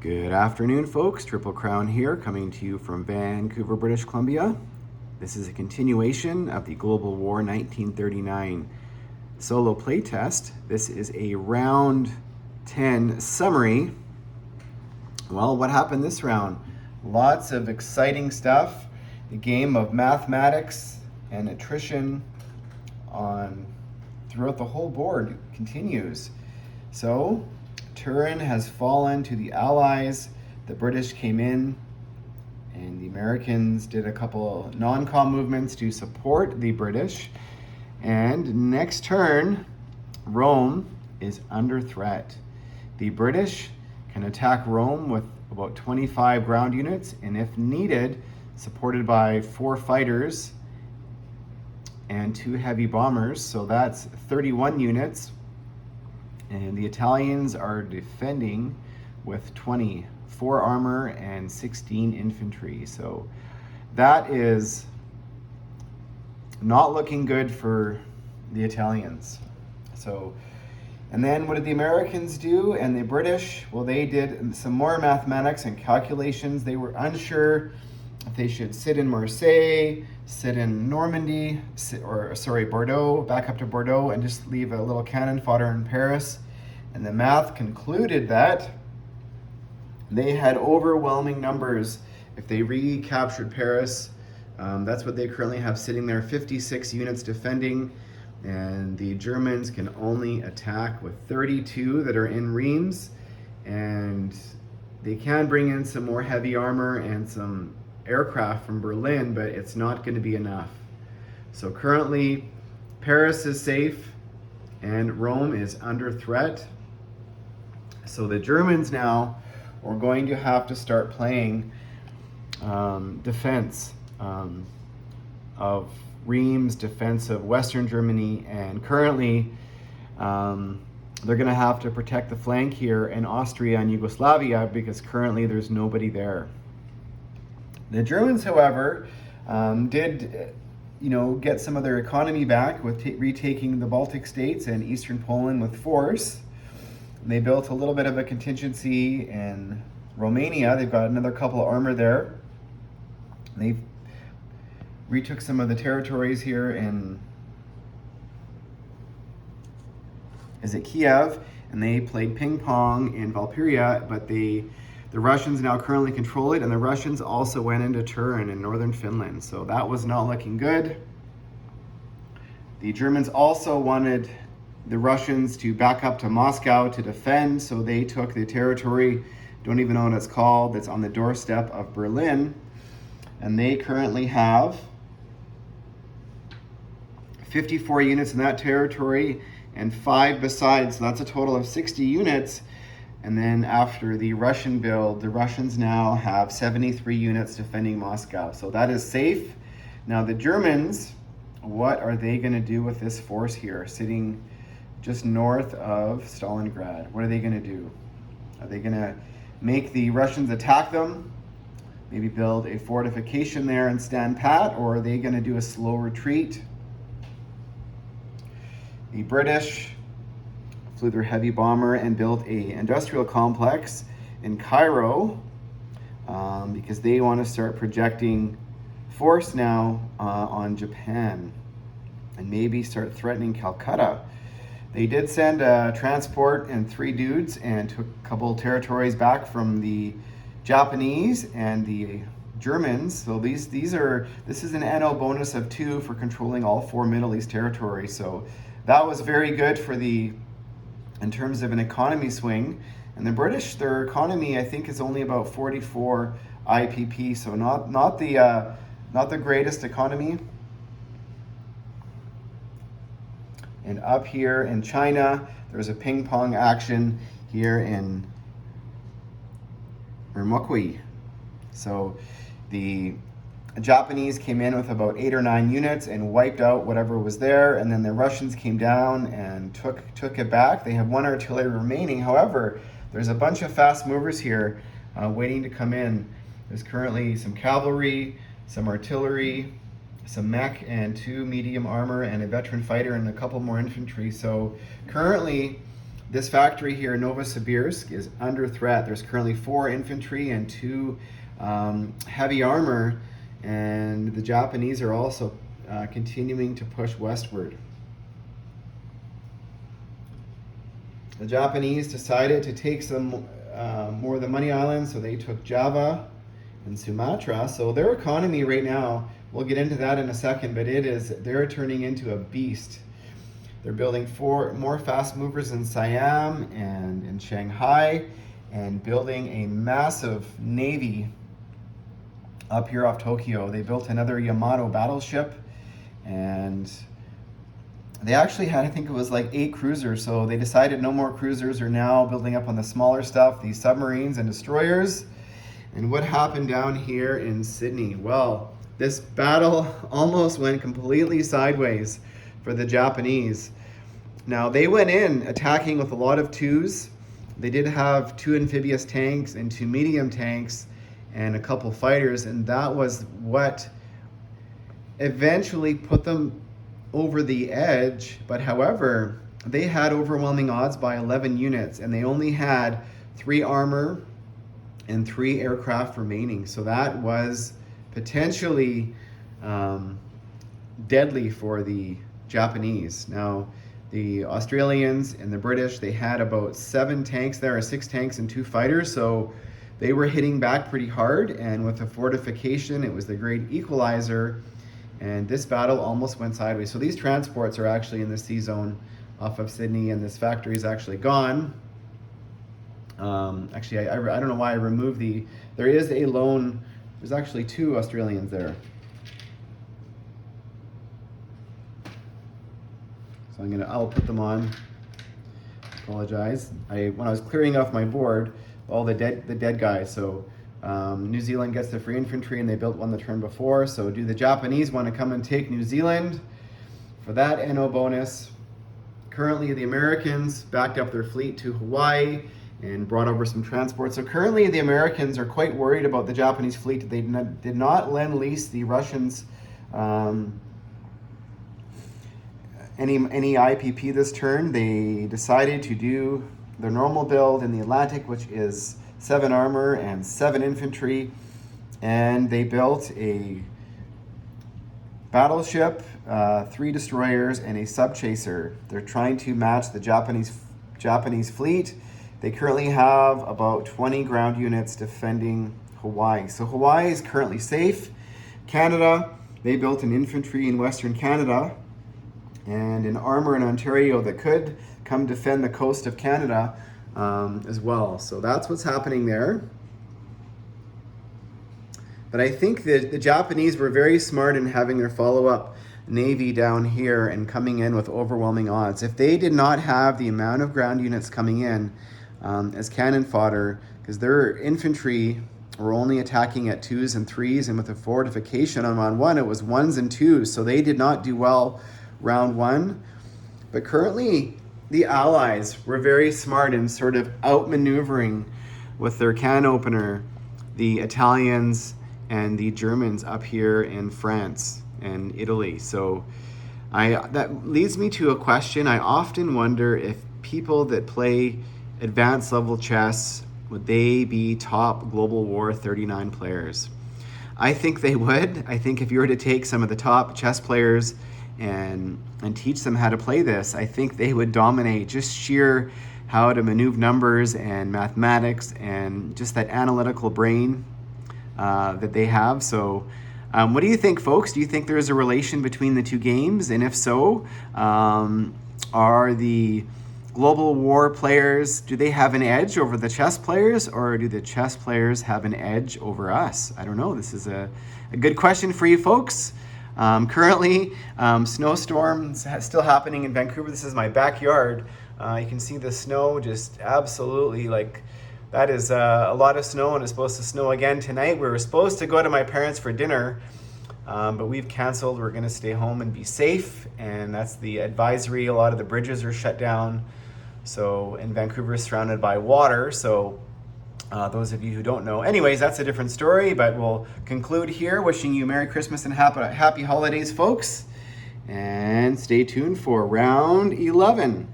Good afternoon, folks. Triple Crown here, coming to you from Vancouver, British Columbia. This is a continuation of the Global War 1939 solo playtest. This is a round 10 summary. Well, what happened this round? Lots of exciting stuff. The game of mathematics and attrition throughout the whole board continues. So, Turin has fallen to the Allies. The British came in, and the Americans did a couple non-com movements to support the British. And next turn, Rome is under threat. The British can attack Rome with about 25 ground units, and if needed, supported by 4 fighters and 2 heavy bombers. So that's 31 units. And the Italians are defending with 24 armor and 16 infantry. So that is not looking good for the Italians. And then what did the Americans do and the British? Well, they did some more mathematics and calculations. They were unsure if they should sit in Marseille, sit in Normandy, Bordeaux, back up to Bordeaux, and just leave a little cannon fodder in Paris. And the math concluded that they had overwhelming numbers. If they recaptured Paris, that's what they currently have sitting there, 56 units defending, and the Germans can only attack with 32 that are in Reims, and they can bring in some more heavy armor and some aircraft from Berlin, but it's not going to be enough. So currently, Paris is safe and Rome is under threat. So the Germans now are going to have to start playing defense of Reims, defense of Western Germany, and currently they're going to have to protect the flank here in Austria and Yugoslavia because currently there's nobody there. The Germans, however, did get some of their economy back with retaking the Baltic states and eastern Poland with force. They built a little bit of a contingency in Romania. They've got another couple of armor there. They retook some of the territories here in Kiev, and they played ping pong in Valkyria, but the Russians now currently control it, and the Russians also went into Turin in northern Finland, so that was not looking good. The Germans also wanted the Russians to back up to Moscow to defend, so they took the territory, don't even know what it's called, that's on the doorstep of Berlin, and they currently have 54 units in that territory and 5 besides, so that's a total of 60 units. And then after the Russian build, the Russians now have 73 units defending Moscow. So that is safe. Now the Germans, what are they going to do with this force here sitting just north of Stalingrad? What are they going to do? Are they going to make the Russians attack them? Maybe build a fortification there and stand pat? Or are they going to do a slow retreat? The British flew their heavy bomber and built a industrial complex in Cairo because they want to start projecting force now on Japan and maybe start threatening Calcutta. They did send a transport and 3 dudes and took a couple territories back from the Japanese and the Germans. So this is an NO bonus of 2 for controlling all 4 Middle East territories. So that was very good in terms of an economy swing. And the British, their economy, I think, is only about 44 IPP, so not the greatest economy. And up here in China, there's a ping pong action here in Urumqi. So the Japanese came in with about 8 or 9 units and wiped out whatever was there, and then the Russians came down and took it back. They have 1 artillery remaining. However, there's a bunch of fast movers here waiting to come in. There's currently some cavalry, some artillery, some mech, and 2 medium armor, and a veteran fighter, and a couple more infantry. So currently, This factory here in Novosibirsk is under threat. There's currently 4 infantry and 2 heavy armor, and the Japanese are also continuing to push westward. The Japanese decided to take some more of the Money Islands, so they took Java and Sumatra. So their economy right now, we'll get into that in a second, but they're turning into a beast. They're building 4 more fast movers in Siam and in Shanghai, and building a massive navy up here off Tokyo. They built another Yamato battleship, and they actually had, I think it was like 8 cruisers, so they decided no more cruisers, are now building up on the smaller stuff, these submarines and destroyers. And what happened down here in Sydney? Well, this battle almost went completely sideways for the Japanese. Now, they went in attacking with a lot of 2s. They did have 2 amphibious tanks and 2 medium tanks and a couple fighters, and that was what eventually put them over the edge. But however, they had overwhelming odds by 11 units, and they only had 3 armor and 3 aircraft remaining. So that was potentially deadly for the Japanese. Now, the Australians and the British, they had about 7 tanks there, or 6 tanks and 2 fighters, so they were hitting back pretty hard, and with the fortification, it was the great equalizer, and this battle almost went sideways. So these transports are actually in the sea zone off of Sydney, and this factory is actually gone. Actually, I don't know why I removed there is a lone, there's actually 2 Australians there. So I'll put them on. Apologize. When I was clearing off my board, all the dead guys. So New Zealand gets the free infantry, and they built one the turn before. So do the Japanese want to come and take New Zealand for that NO bonus? Currently, the Americans backed up their fleet to Hawaii and brought over some transports. So currently, the Americans are quite worried about the Japanese fleet. They did not lend lease the Russians any IPP this turn. They decided to do their normal build in the Atlantic, which is 7 armor and 7 infantry, and they built a battleship, 3 destroyers, and a subchaser. They're trying to match the Japanese fleet. They currently have about 20 ground units defending Hawaii. So Hawaii is currently safe. Canada, they built an infantry in Western Canada and an armor in Ontario that could come defend the coast of Canada as well. So that's what's happening there. But I think that the Japanese were very smart in having their follow-up navy down here and coming in with overwhelming odds. If they did not have the amount of ground units coming in as cannon fodder, because their infantry were only attacking at 2s and 3s, and with the fortification on round 1, it was 1s and 2s, so they did not do well round 1. But currently, the Allies were very smart in sort of outmaneuvering with their can opener the Italians and the Germans up here in France and Italy. So that leads me to a question. I often wonder if people that play advanced level chess, would they be top Global War 39 players? I think they would. I think if you were to take some of the top chess players and teach them how to play this, I think they would dominate. Just sheer how to maneuver numbers and mathematics and just that analytical brain that they have. So what do you think, folks? Do you think there's a relation between the two games? And if so, are the Global War players, do they have an edge over the chess players, or do the chess players have an edge over us? I don't know. This is a good question for you folks. Currently, snowstorms still happening in Vancouver. This is my backyard. You can see the snow just absolutely, like, that is a lot of snow, and it's supposed to snow again tonight. We were supposed to go to my parents for dinner, but we've canceled. We're going to stay home and be safe, and that's the advisory. A lot of the bridges are shut down. So, in Vancouver is surrounded by water, so those of you who don't know. Anyways, that's a different story, but we'll conclude here. Wishing you Merry Christmas and happy holidays, folks. And stay tuned for round 11.